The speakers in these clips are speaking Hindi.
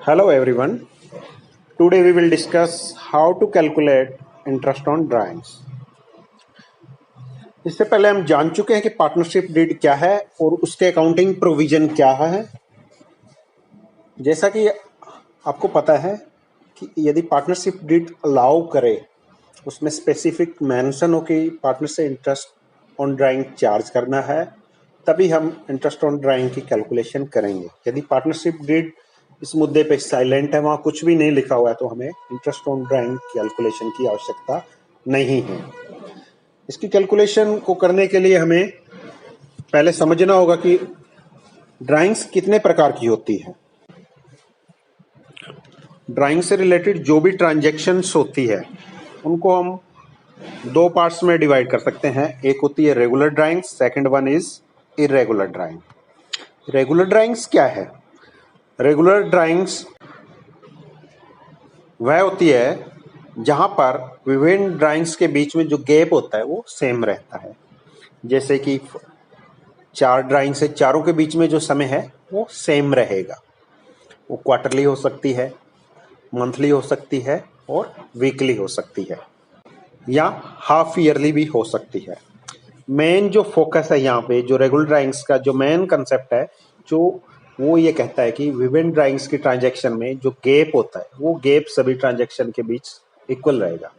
Hello everyone. Today we will discuss how to calculate interest on drawings. इससे पहले हम जान चुके हैं कि पार्टनरशिप डीड क्या है और उसके अकाउंटिंग प्रोविजन क्या है। जैसा कि आपको पता है कि यदि पार्टनरशिप डीड अलाउ करे, उसमें स्पेसिफिक मेंशन हो कि पार्टनर से इंटरेस्ट ऑन ड्राइंग चार्ज करना है, तभी हम इंटरेस्ट ऑन ड्राइंग की कैलकुलेशन करेंगे। यदि पार्टनरशिप डीड इस मुद्दे पे साइलेंट है, वहाँ कुछ भी नहीं लिखा हुआ है, तो हमें इंटरेस्ट ऑन ड्राइंग कैलकुलेशन की आवश्यकता नहीं है। इसकी कैलकुलेशन को करने के लिए हमें पहले समझना होगा कि ड्राइंग्स कितने प्रकार की होती है। ड्राइंग से रिलेटेड जो भी ट्रांजैक्शंस होती है उनको हम दो पार्ट्स में डिवाइड कर सकते हैं। एक होती है regular drawing, second one is irregular drawing. Regular drawings क्या है? रेगुलर ड्राइंग्स वह होती है जहां पर विभिन्न ड्राइंग्स के बीच में जो गैप होता है वो सेम रहता है। जैसे कि चार ड्राइंग से चारों के बीच में जो समय है वो सेम रहेगा। वो क्वार्टरली हो सकती है, मंथली हो सकती है और वीकली हो सकती है, या हाफ ईयरली भी हो सकती है। मेन जो फोकस है यहाँ पे, जो रेगुलर ड्राइंग्स का जो मेन कंसेप्ट है, जो वो ये कहता है कि विभिन्न ड्राइंग्स की ट्रांजैक्शन में जो गैप होता है वो गैप सभी ट्रांजैक्शन के बीच इक्वल रहेगा।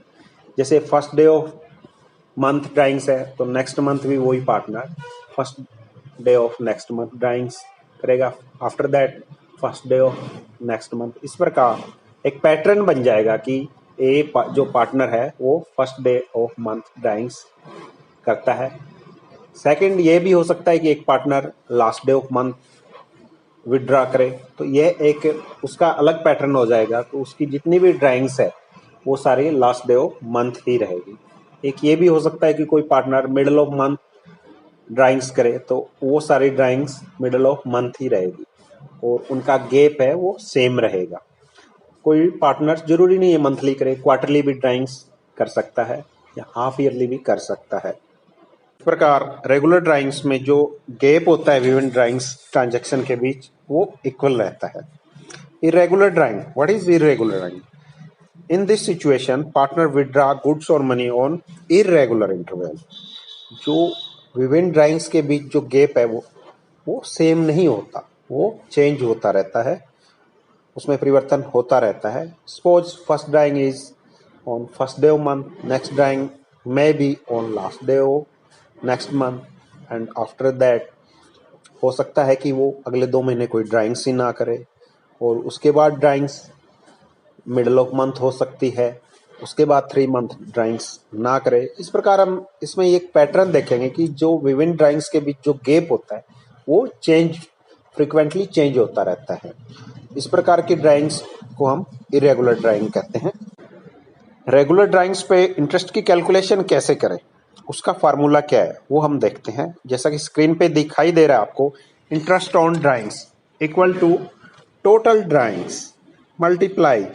जैसे first day of month drawings है तो नेक्स्ट मंथ भी वही partner first day of next month drawings करेगा, after that first day of next month. इस प्रकार एक पैटर्न बन जाएगा कि जो पार्टनर है वो first day of month drawings करता है। सेकंड ये भी हो सकता है कि एक partner last day of month withdraw करे, तो ये एक उसका अलग पैटर्न हो जाएगा। तो उसकी जितनी भी ड्राइंग्स है वो सारी लास्ट डे ऑफ मंथ ही रहेगी। एक ये भी हो सकता है कि कोई partner middle of month drawings करे, तो वो सारी ड्राइंग्स मिडल ऑफ मंथ ही रहेगी और उनका गैप है वो सेम रहेगा। कोई पार्टनर जरूरी नहीं है मंथली करे, क्वार्टरली भी ड्राइंग्स कर सकता है या हाफ ईयरली भी कर सकता है। इस प्रकार रेगुलर ड्राइंग्स में जो गैप होता है विभिन्न ड्राइंग्स ट्रांजैक्शन के बीच वो इक्वल रहता है। Irregular drawing, what is irregular drawing? In this situation partner withdraw goods और मनी ऑन इरेगुलर इंटरवल। जो विभिन्न ड्राइंग्स के बीच जो गैप है वो सेम नहीं होता, वो चेंज होता रहता है, उसमें परिवर्तन होता रहता है। Suppose first drawing is on first day of month, next drawing may be on last day of next month and after that हो सकता है कि वो अगले 2 महीने कोई ड्राइंग्स ही ना करे, और उसके बाद ड्राइंग्स मिडल ऑफ मंथ हो सकती है, उसके बाद 3 मंथ ड्राइंग्स ना करे। इस प्रकार हम इसमें एक पैटर्न देखेंगे कि जो विभिन्न ड्राइंग्स के बीच जो गैप होता है वो फ्रिक्वेंटली चेंज होता रहता है। इस प्रकार की ड्राइंग्स को हम इरेगुलर ड्राइंग कहते हैं। रेगुलर ड्राइंग्स पे इंटरेस्ट की कैलकुलेशन कैसे करें, उसका फार्मूला क्या है वो हम देखते हैं। जैसा कि स्क्रीन पे दिखाई दे रहा है आपको, interest on drawings equal to total drawings multiply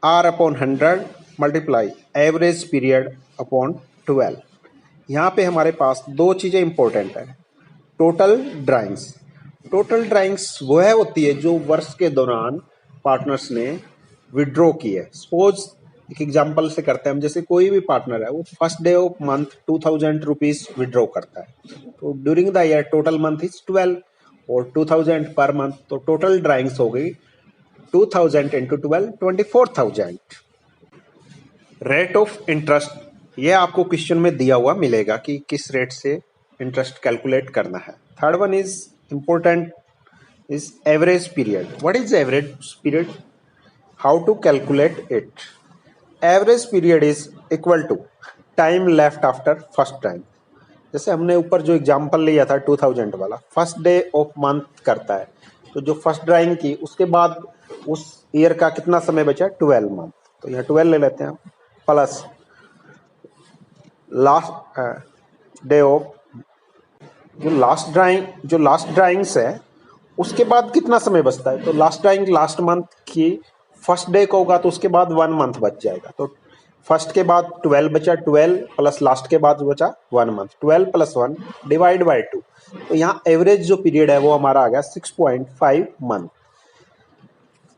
R upon 100 multiply average period upon 12। यहाँ पे हमारे पास दो चीजें इंपॉर्टेंट है। टोटल ड्राइंग्स वह होती है जो वर्ष के दौरान पार्टनर्स ने विड्रॉ की है। सपोज एक एग्जांपल से करते हैं हम, जैसे कोई भी पार्टनर है वो first day of month 2000 rupees withdraw करता है, तो during the year total month is 12 और 2000 पर मंथ, तो टोटल ड्राइंग्स हो गई 2000 इंटू 12 24,000। रेट ऑफ इंटरेस्ट ये आपको क्वेश्चन में दिया हुआ मिलेगा कि किस रेट से इंटरेस्ट कैलकुलेट करना है। Third one is important is average period. What is average period? How to calculate it? Average period is equal to time left after first drawing. जैसे हमने ऊपर जो एग्जांपल लिया था 2000 वाला, फर्स्ट डे ऑफ मंथ करता है, तो जो फर्स्ट ड्राइंग की उसके बाद उस ईयर का कितना समय बचा? 12 मंथ, तो यहाँ 12 ले लेते हैं, प्लस लास्ट डे ऑफ जो लास्ट ड्राइंग्स है उसके बाद कितना समय बचता है, तो लास्ट ड्राइंग लास्ट मंथ की फर्स्ट डे को होगा तो उसके बाद 1 मंथ बच जाएगा, तो फर्स्ट के बाद 12 बचा, 12 प्लस लास्ट के बाद बचा 1 मंथ, 12 प्लस 1 डिवाइड बाई 2, तो यहाँ एवरेज जो पीरियड है वो हमारा आ गया 6.5 मंथ।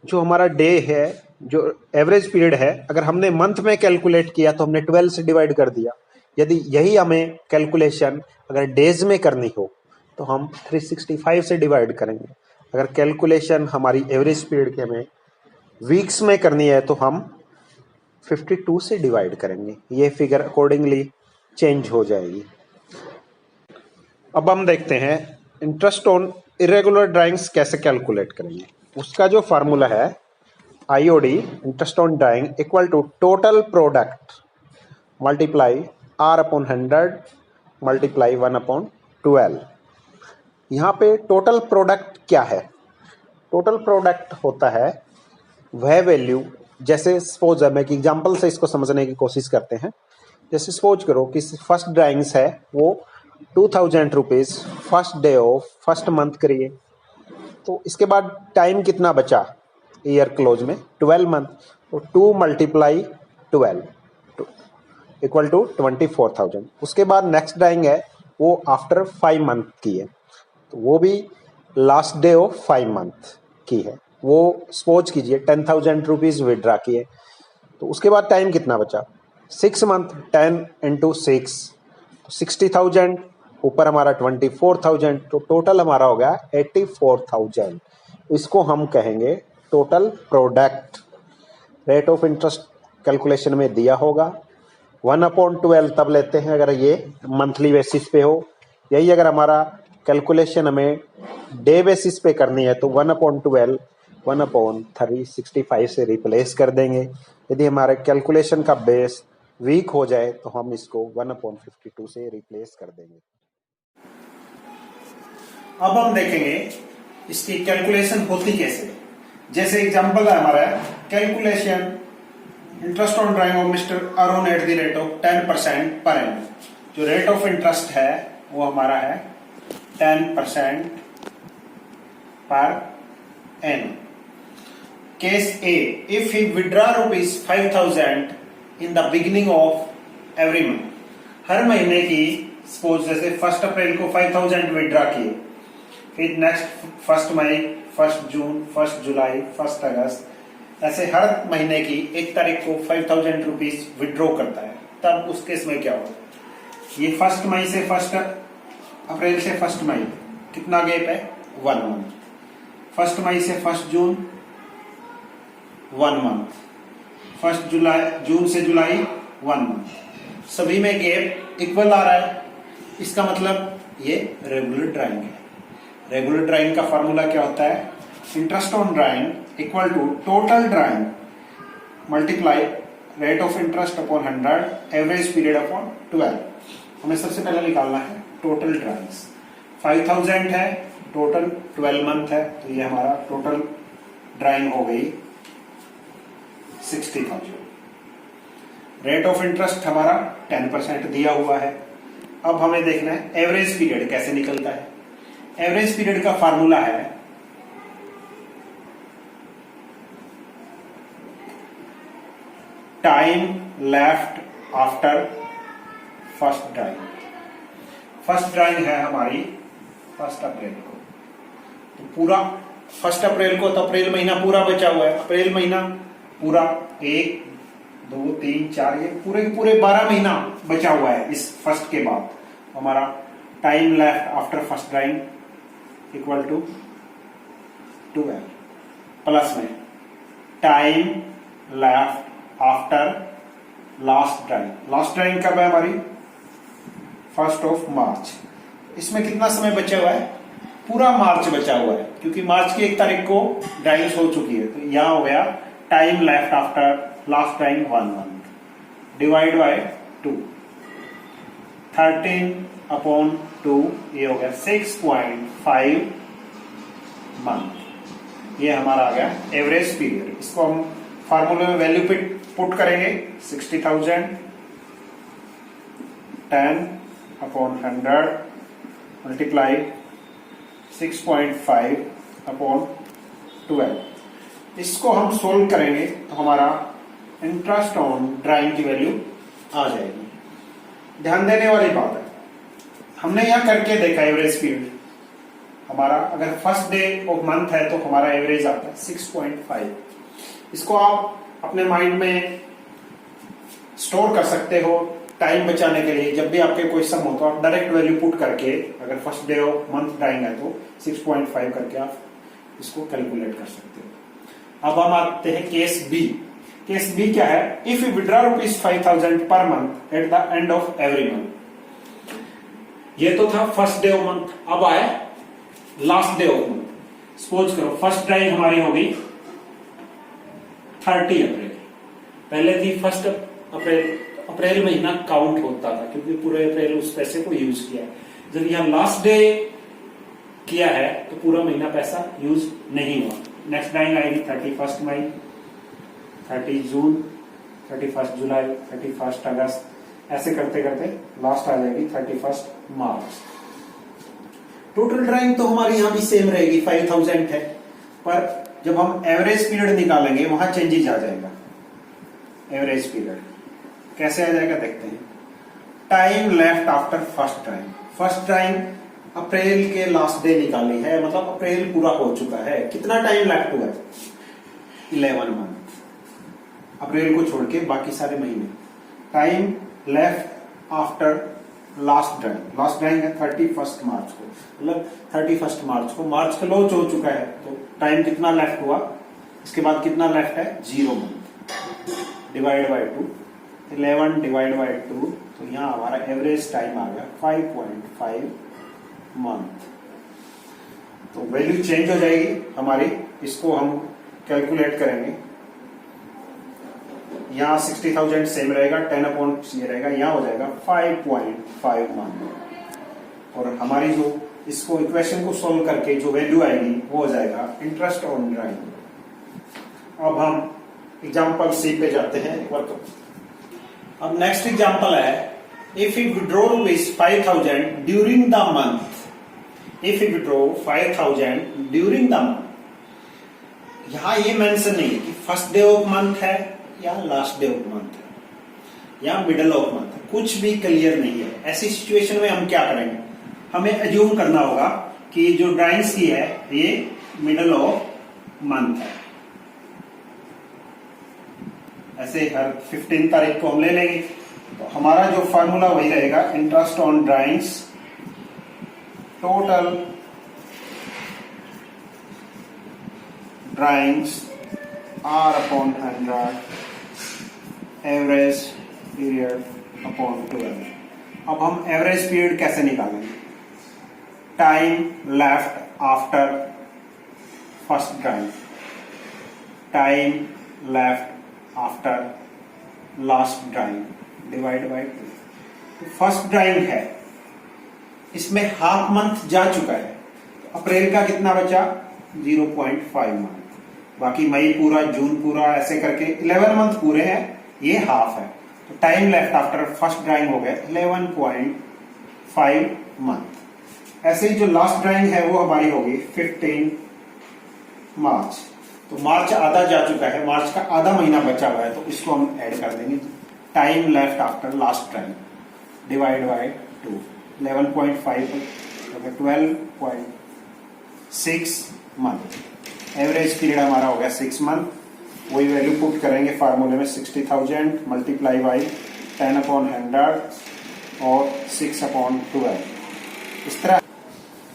जो हमारा डे है, जो एवरेज पीरियड है, अगर हमने मंथ में कैलकुलेट किया तो हमने 12 से डिवाइड कर दिया। यदि यही हमें कैलकुलेशन अगर डेज में करनी हो तो हम 365 से डिवाइड करेंगे। अगर कैलकुलेशन हमारी एवरेज पीरियड की हमें वीक्स में करनी है तो हम 52 से डिवाइड करेंगे। ये फिगर अकॉर्डिंगली चेंज हो जाएगी। अब हम देखते हैं इंटरेस्ट ऑन इरेगुलर ड्राइंग्स कैसे कैलकुलेट करेंगे। उसका जो फार्मूला है IOD, interest on drawing, equal to total product multiply R upon 100 multiply 1/12। यहाँ पे टोटल प्रोडक्ट क्या है? टोटल प्रोडक्ट होता है वह वैल्यू, जैसे सपोज है, मैं एक एग्जांपल से इसको समझने की कोशिश करते हैं। जैसे सपोज करो कि फर्स्ट ड्राइंग्स है वो 2000 rupees first day of first month करिए, तो इसके बाद टाइम कितना बचा ईयर क्लोज में? 12 मंथ। तो 2 मल्टीप्लाई 12 इक्वल टू 24,000। उसके बाद नेक्स्ट ड्राइंग है वो आफ्टर 5 मंथ की है, तो वो भी लास्ट डे ऑफ 5 मंथ की है। वो सपोज कीजिए 10,000 रुपीज विड्रा किए, तो उसके बाद टाइम कितना बचा? 6 मंथ। 10 इंटू 6 तो 60,000, ऊपर हमारा 24,000, तो टोटल हमारा हो गया 84,000। इसको हम कहेंगे total product. Rate of interest calculation में दिया होगा 1/12 तब लेते हैं अगर ये मंथली बेसिस पे हो। यही अगर हमारा कैलकुलेशन हमें डे बेसिस पे करनी है तो 1/12 1/365 से रिप्लेस कर देंगे। यदि हमारे कैलकुलेशन का बेस वीक हो जाए तो हम इसको 1/52 से रिप्लेस कर देंगे। अब हम देखेंगे इसकी कैलकुलेशन होती कैसे। जैसे एग्जांपल है हमारा calculation interest on drying of mister Arun at the rate of 10% per annum. जो रेट ऑफ इंटरेस्ट है वो हमारा है 10% per annum. Case A, if he withdraw ₹5,000 in the beginning of every month. हर महीने की सपोज जैसे 1 अप्रैल को 5,000 विड्रॉ किए, फिर नेक्स्ट 1 मई, 1 जून, 1 जुलाई, 1 अगस्त, ऐसे हर महीने की 1 तारीख को 5,000 रुपीज विड्रॉ करता है। तब उस केस में क्या होगा? ये 1 मई से 1 अप्रैल से 1 मई कितना गैप है? 1 मंथ। 1 मई से 1 जून 1 मंथ। 1 जुलाई, जून से जुलाई 1 मंथ। सभी में गैप इक्वल आ रहा है, इसका मतलब ये रेगुलर ड्राइंग है। रेगुलर ड्राइंग का फॉर्मूला क्या होता है? Interest on drawing equal to total drawing multiply rate of interest upon 100 average period upon 12। हमें सबसे पहले निकालना है टोटल ड्राइंग्स। 5,000 है, टोटल 12 मंथ है, तो ये हमारा टोटल ड्राइंग हो गई 60,000। रेट ऑफ इंटरेस्ट हमारा 10% दिया हुआ है। अब हमें देखना है एवरेज पीरियड कैसे निकलता है। एवरेज पीरियड का फार्मूला है time left after first drawing. First drawing है हमारी 1 अप्रैल को, तो पूरा 1 अप्रैल को, तो अप्रैल महीना पूरा बचा हुआ है। अप्रैल महीना पूरा 1 2 3 4 ये पूरे 12 महीना बचा हुआ है इस फर्स्ट के बाद। हमारा time left after first drawing equal to 12 plus में time left after last drawing. Last drawing कब है हमारी? 1 मार्च। इसमें कितना समय बचा हुआ है? पूरा मार्च बचा हुआ है, क्योंकि मार्च की 1 तारीख को ड्राइंग हो चुकी है। तो यहां हो गया time left after last drawing 1 month divide by 2, 13/2 ये हो गया 6.5 मंथ। ये हमारा आ गया एवरेज पीरियड। इसको हम फार्मूले में वैल्यू पुट करेंगे 60,000 10/100 मल्टीप्लाई 6.5/12। इसको हम सोल्व करेंगे तो हमारा इंटरेस्ट ऑन ड्राइंग की वैल्यू आ जाएगी। ध्यान देने वाली बात है, हमने यहां करके देखा एवरेज पीरियड, हमारा अगर फर्स्ट डे ऑफ मंथ है तो हमारा एवरेज आता है 6.5। इसको आप अपने माइंड में स्टोर कर सकते हो टाइम बचाने के लिए। जब भी आपके कोई सम हो तो आप डायरेक्ट वैल्यू पुट करके, अगर first day of month drawing है तो 6.5 करके आप इसको कैलकुलेट कर सकते हो। अब हम आते हैं केस बी। केस बी क्या है? If you withdraw ₹5,000 per month at the end of every month. ये तो था फर्स्ट डे ऑफ मंथ। अब आए last day of month. Suppose करो फर्स्ट ड्राइंग हमारी होगी 30 अप्रैल। पहले थी फर्स्ट अप्रैल। अप्रैल महीना काउंट होता था क्योंकि पूरे अप्रैल उस पैसे को यूज किया है। जब यहां लास्ट डे किया है तो पूरा महीना पैसा यूज नहीं हुआ। नेक्स्ट ड्राइंग आएगी 31 मई, 30 जून, 31 जुलाई, 31 अगस्त, ऐसे करते करते लास्ट आ जाएगी 31 मार्च। टोटल ड्राइंग तो हमारी यहां भी सेम रहेगी, 5000 है, पर जब हम एवरेज पीरियड निकालेंगे वहां चेंजेस आ जाएगा। एवरेज पीरियड कैसे आ जाएगा देखते हैं। Time left after first drawing. First drawing April के लास्ट डे निकाली है, मतलब अप्रैल पूरा हो चुका है। कितना टाइम लेफ्ट हुआ है? 11 मंथ। अप्रैल को छोड़ के बाकी सारे महीने। Time left after last drawing. Last drawing है 31 मार्च को, मतलब 31 मार्च को मार्च क्लोज हो चुका है, तो टाइम कितना लेफ्ट हुआ? इसके बाद कितना लेफ्ट है? 0 month divide by 2। 11 divide by 2, तो यहां हमारा एवरेज टाइम आ गया 5.5 मंथ। तो वैल्यू चेंज हो जाएगी हमारी। इसको हम कैलकुलेट करेंगे। यहां 60,000 सेम रहेगा, 10 अपॉन ये रहेगा, यहां हो जाएगा 5.5 मंथ। और हमारी जो इसको इक्वेशन को सोल्व करके जो वैल्यू आएगी वो हो जाएगा इंटरेस्ट ऑन ड्राइंग। अब हम एग्जाम्पल सी पे जाते हैं एक बार। तो अब नेक्स्ट एग्जाम्पल है, if you withdraw ₹5,000 during the month. If you withdraw 5,000 during the month. यहां ये मेंशन नहीं है कि फर्स्ट डे ऑफ मंथ है या लास्ट डे ऑफ मंथ है या मिडल ऑफ मंथ है, कुछ भी क्लियर नहीं है। ऐसी सिचुएशन में हम क्या करेंगे? हमें एज्यूम करना होगा कि जो ड्राइंग्स की है ये मिडल ऑफ मंथ है। ऐसे हर 15 तारीख को हम ले लेंगे, तो हमारा जो फार्मूला वही रहेगा, interest on drawings total drawings R upon 100 average period upon 12। अब हम एवरेज पीरियड कैसे निकालेंगे? Time left after first drawing, time left after last drawing divide by 2। First drawing है, इसमें हाफ मंथ जा चुका है, तो अप्रैल का कितना बचा? 0.5 मंथ। बाकी मई पूरा, जून पूरा, ऐसे करके 11 मंथ पूरे हैं, ये हाफ है। तो time left after first drawing हो गया 11.5 मंथ। ऐसे ही जो लास्ट ड्राइंग है वो हमारी होगी 15 मार्च। तो मार्च आधा जा चुका है, मार्च का आधा महीना बचा हुआ है, तो इसको हम ऐड कर देंगे। Time left after last drawing divide by 2। 11.5 12.6 month. Average period हमारा हो गया 6 मंथ। वही वैल्यू पुट करेंगे फार्मूले में, 60,000 मल्टीप्लाई बाई 10 अपॉन 100 और 6 अपॉन 12। इस तरह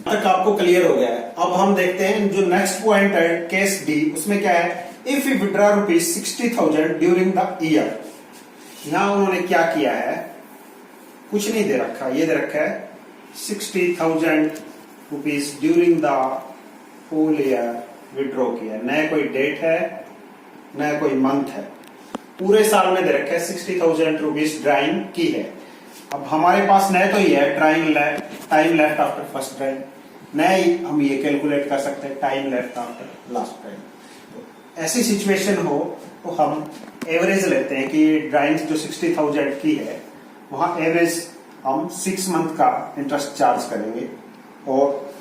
तक आपको क्लियर हो गया है। अब हम देखते हैं जो नेक्स्ट पॉइंट है केस डी, उसमें क्या है? If you withdraw ₹60,000 during the year. यहां उन्होंने क्या किया है? कुछ नहीं दे रखा, ये दे रखा है 60,000 rupees during the whole year withdraw किया। न कोई डेट है न कोई मंथ है, पूरे साल में दे रखा है 60,000 रुपीज ड्राइंग की है। अब हमारे पास न तो ये है time left after first drawing, न ही हम ये कैलकुलेट कर सकते हैं time left after last drawing. तो ऐसी सिचुएशन हो तो हम एवरेज लेते हैं कि ड्राइंग जो 60,000 की है वहां एवरेज हम 6 मंथ का इंटरेस्ट चार्ज करेंगे, और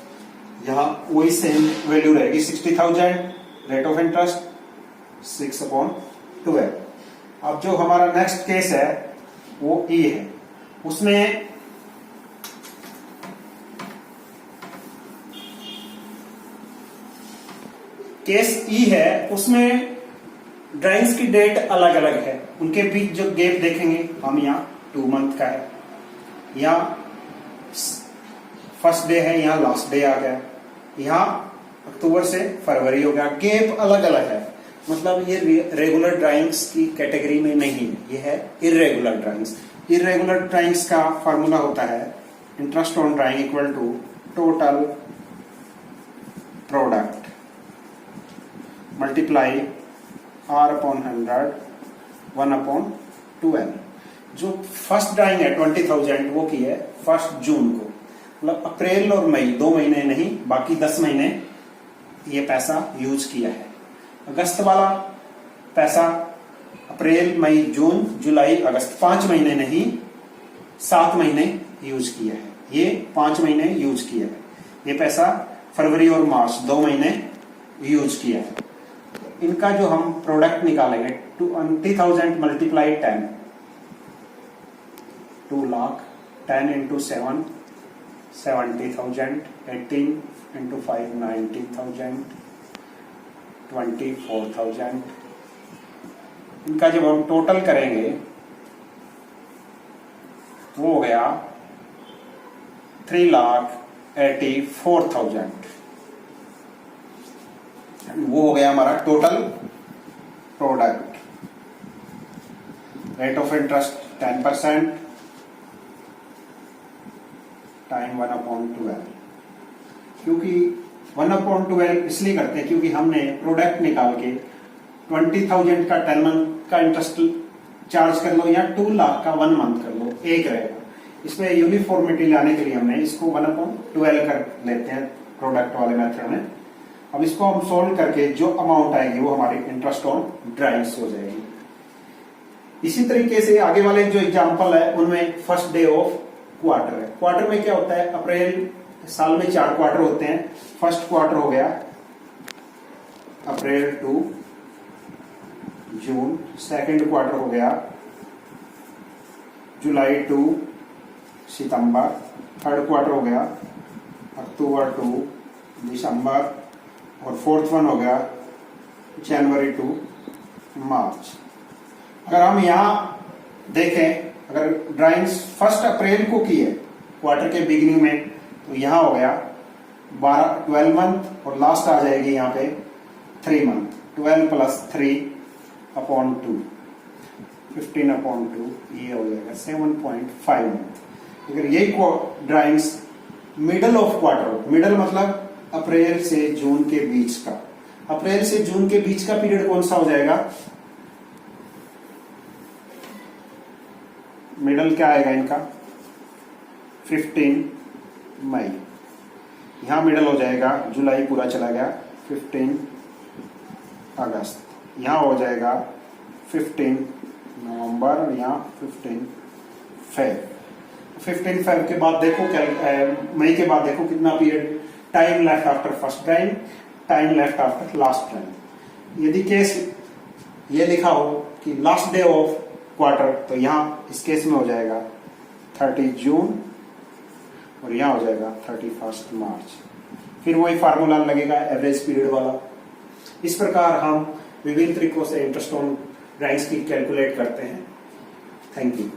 यहां वही सेम वैल्यू रहेगी 60,000 रेट ऑफ इंटरेस्ट 6 अपॉन 12। अब जो हमारा नेक्स्ट केस है वो ई है, उसमें केस ई है, उसमें ड्राइंग्स की डेट अलग अलग है, उनके बीच जो गैप देखेंगे हम, यहाँ 2 मंथ का है, यहाँ फर्स्ट डे है, यहाँ लास्ट डे आ गया, यहाँ अक्टूबर से फरवरी हो गया, गैप अलग अलग है। मतलब ये रेगुलर ड्राइंग्स की कैटेगरी में नहीं है, ये है इरेगुलर ड्राइंग्स। इरेगुलर ड्राइंग्स का फॉर्मूला होता है interest on drawing equal to total product multiply R/100 1/12। जो फर्स्ट ड्राइंग है 20,000 वो की है 1 जून को, मतलब अप्रैल और मई 2 महीने नहीं, बाकी 10 महीने ये पैसा यूज किया है। अगस्त वाला पैसा अप्रैल मई जून जुलाई अगस्त 5 महीने नहीं 7 महीने यूज किया है, ये 5 महीने यूज किया है। ये पैसा फरवरी और मार्च 2 महीने यूज किया है। इनका जो हम प्रोडक्ट निकालेंगे 20,000 मल्टीप्लाई 10, 2 लाख, 10 into 7 70,000, 18 into 5 90,000, 24,000। इनका जब हम टोटल करेंगे वो हो गया 3,84,000। वो हो गया हमारा total product. Rate of interest 10% time 1/12। क्योंकि 1/12 इसलिए करते हैं क्योंकि हमने प्रोडक्ट निकाल के 20,000 का 10 मंथ का इंटरेस्ट चार्ज कर लो या 2 लाख का 1 मंथ कर लो, एक रहेगा। इसमें यूनिफॉर्मिटी लाने के लिए हमने इसको 1/12 कर लेते हैं प्रोडक्ट वाले मेथड में। अब इसको हम सोल्व करके जो अमाउंट आएगी वो हमारी इंटरेस्ट ऑन ड्राइंग्स हो जाएगी। इसी तरीके से आगे वाले जो एग्जांपल है उनमें फर्स्ट डे ऑफ क्वार्टर है। क्वार्टर में क्या होता है, अप्रैल साल में 4 क्वार्टर होते हैं। फर्स्ट क्वार्टर हो गया अप्रैल टू जून, सेकंड क्वार्टर हो गया जुलाई टू सितंबर, थर्ड क्वार्टर हो गया अक्टूबर टू दिसंबर, और फोर्थ वन हो गया जनवरी टू मार्च। अगर हम यहाँ देखें, अगर ड्राइंग्स 1 अप्रैल को की है क्वार्टर के बिगिनिंग में, तो यहाँ हो गया 12 मंथ और लास्ट आ जाएगी यहाँ पे 3 मंथ। 12 + 3/2 15/2, ये हो जाएगा 7.5 मंथ। अगर यही drawings middle of quarter, middle मतलब अप्रैल से जून के बीच का, अप्रैल से जून के बीच का पीरियड कौन सा हो जाएगा, मिडल क्या आएगा इनका 15 मई। यहां मिडल हो जाएगा, जुलाई पूरा चला गया 15 अगस्त, यहां हो जाएगा 15 नवंबर, और यहां 15 फेब। 15 फेब के बाद देखो क्या, मई के बाद देखो कितना period, time left after first drawing, time left after last drawing. यदि केस ये लिखा हो कि लास्ट डे ऑफ क्वार्टर, तो यहाँ इस केस में हो जाएगा 30 जून और यहाँ हो जाएगा 31 मार्च। फिर वही फार्मूला लगेगा एवरेज पीरियड वाला। इस प्रकार हम विभिन्न तरीकों से इंटरेस्ट ऑन ड्राइंग्स की कैलकुलेट करते हैं। Thank you.